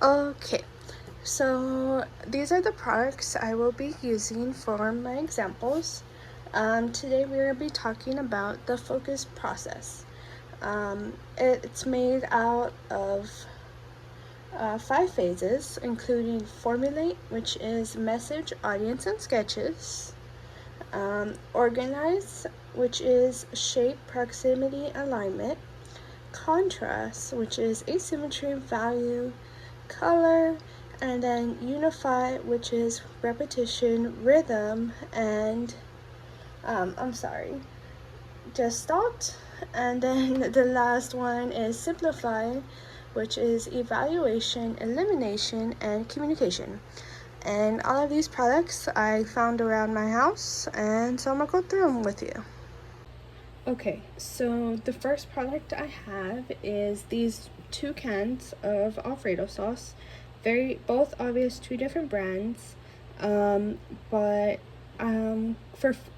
Okay, so these are the products I will be using for my examples. Today we're going to be talking about the focus process. It's made out of 5 phases, including formulate, which is message, audience, and sketches. Organize, which is shape, proximity, alignment. Contrast, which is asymmetry, value, color, and then unify, which is repetition, rhythm, and gestalt. And then the last one is simplify, which is evaluation, elimination, and communication. And all of these products I found around my house, and so I'm gonna go through them with you. Okay, so the first product I have is these 2 cans of Alfredo sauce. Both obvious 2 different brands, but I'm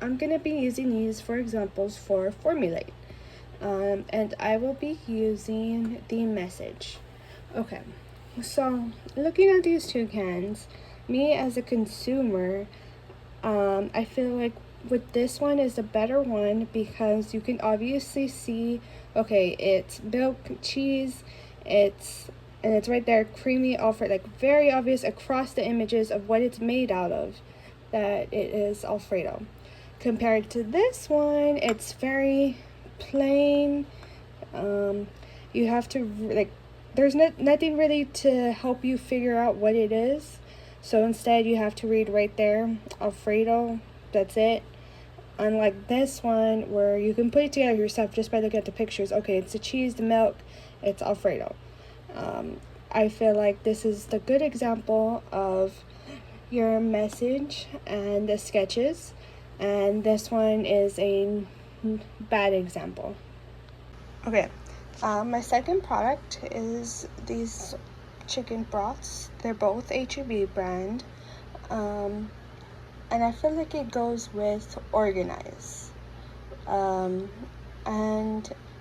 gonna be using these for examples for formulate, and I will be using the message. Okay, so looking at these 2 cans, me as a consumer, I feel like with this one is a better one because you can obviously see, okay, it's milk, cheese, it's right there, creamy Alfredo, like very obvious across the images of what it's made out of, that it is Alfredo. Compared to this one, it's very plain. You have to there's nothing really to help you figure out what it is. So instead, you have to read right there, Alfredo, that's it. Unlike this one, where you can put it together yourself just by looking at the pictures. Okay, it's the cheese, the milk, it's Alfredo. I feel like this is the good example of your message and the sketches, and this one is a bad example. Okay, my second product is these chicken broths. They're both HEB brand, and I feel like it goes with organize. And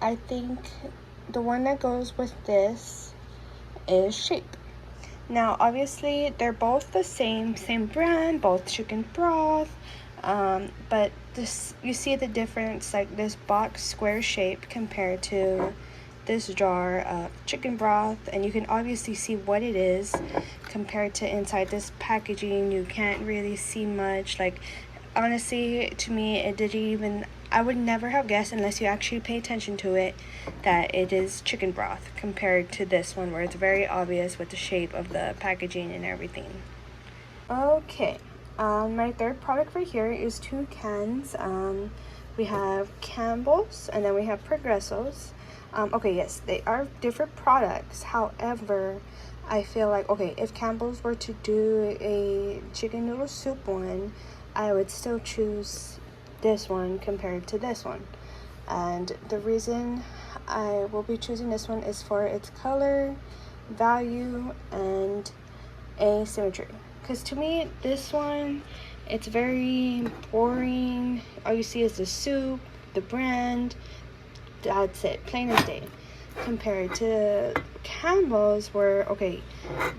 I think the one that goes with this is shape. Now, obviously, they're both the same brand, both chicken broth, but you see the difference, like this box square shape compared to this jar of chicken broth, and you can obviously see what it is compared to inside this packaging. You can't really see much. Like, honestly, to me, it didn't even, I would never have guessed unless you actually pay attention to it, that it is chicken broth compared to this one where it's very obvious with the shape of the packaging and everything. Okay, my third product right here is 2 cans. We have Campbell's and then we have Progressos. Okay, yes, they are different products. However, I feel like, okay, if Campbell's were to do a chicken noodle soup one, I would still choose this one compared to this one. And the reason I will be choosing this one is for its color, value, and asymmetry. Because to me, this one, it's very boring. All you see is the soup, the brand, that's it, plain as day. Compared to Campbell's, where, okay,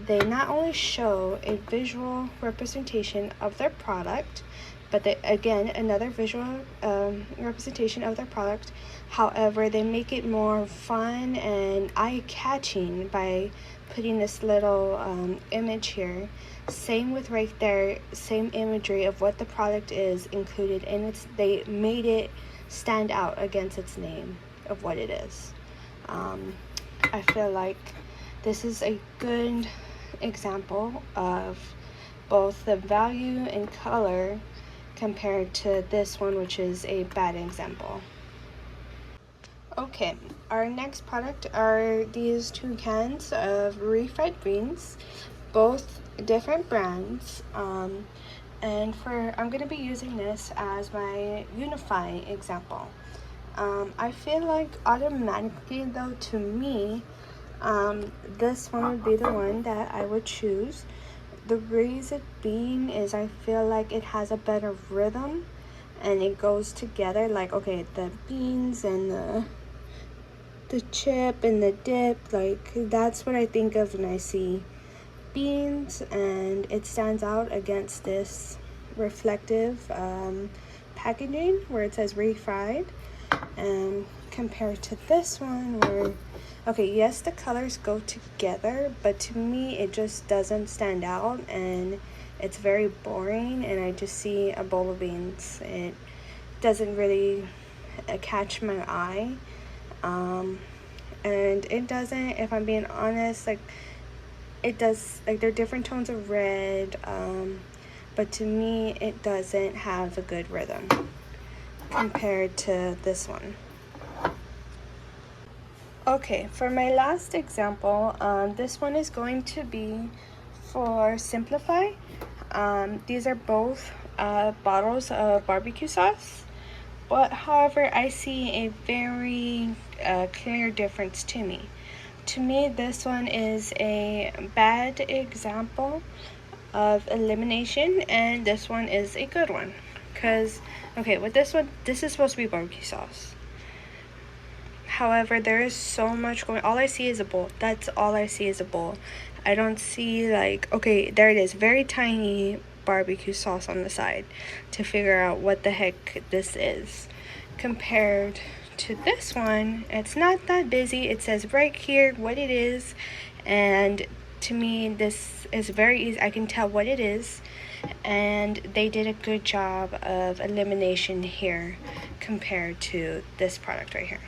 they not only show a visual representation of their product, but they, again, another visual representation of their product. However, they make it more fun and eye-catching by putting this little image here. Same with right there, same imagery of what the product is included, and they made it stand out against its name of what it is. I feel like this is a good example of both the value and color compared to this one, which is a bad example. Okay, our next product are these 2 cans of refried beans, both different brands. And I'm going to be using this as my unify example. I feel like automatically, though, to me, this one would be the one that I would choose. The reason being is I feel like it has a better rhythm and it goes together. Like, okay, the beans and the chip and the dip, like, that's what I think of when I see beans, and it stands out against this reflective packaging where it says refried, and compared to this one where, okay, yes, the colors go together, but to me it just doesn't stand out and it's very boring, and I just see a bowl of beans. It doesn't really catch my eye, and it doesn't, if I'm being honest, like it does, like they're different tones of red, but to me it doesn't have a good rhythm compared to this one. Okay, for my last example, this one is going to be for Simplify. These are both bottles of barbecue sauce, but however, I see a very clear difference to me. To me, this one is a bad example of elimination, and this one is a good one. Because, okay, with this one, this is supposed to be barbecue sauce. However, there is so much going, all I see is a bowl. That's all I see is a bowl. I don't see, like, okay, there it is, very tiny barbecue sauce on the side to figure out what the heck this is. Compared to this one, it's not that busy. It says right here what it is, and to me this is very easy. I can tell what it is, and they did a good job of elimination here compared to this product right here.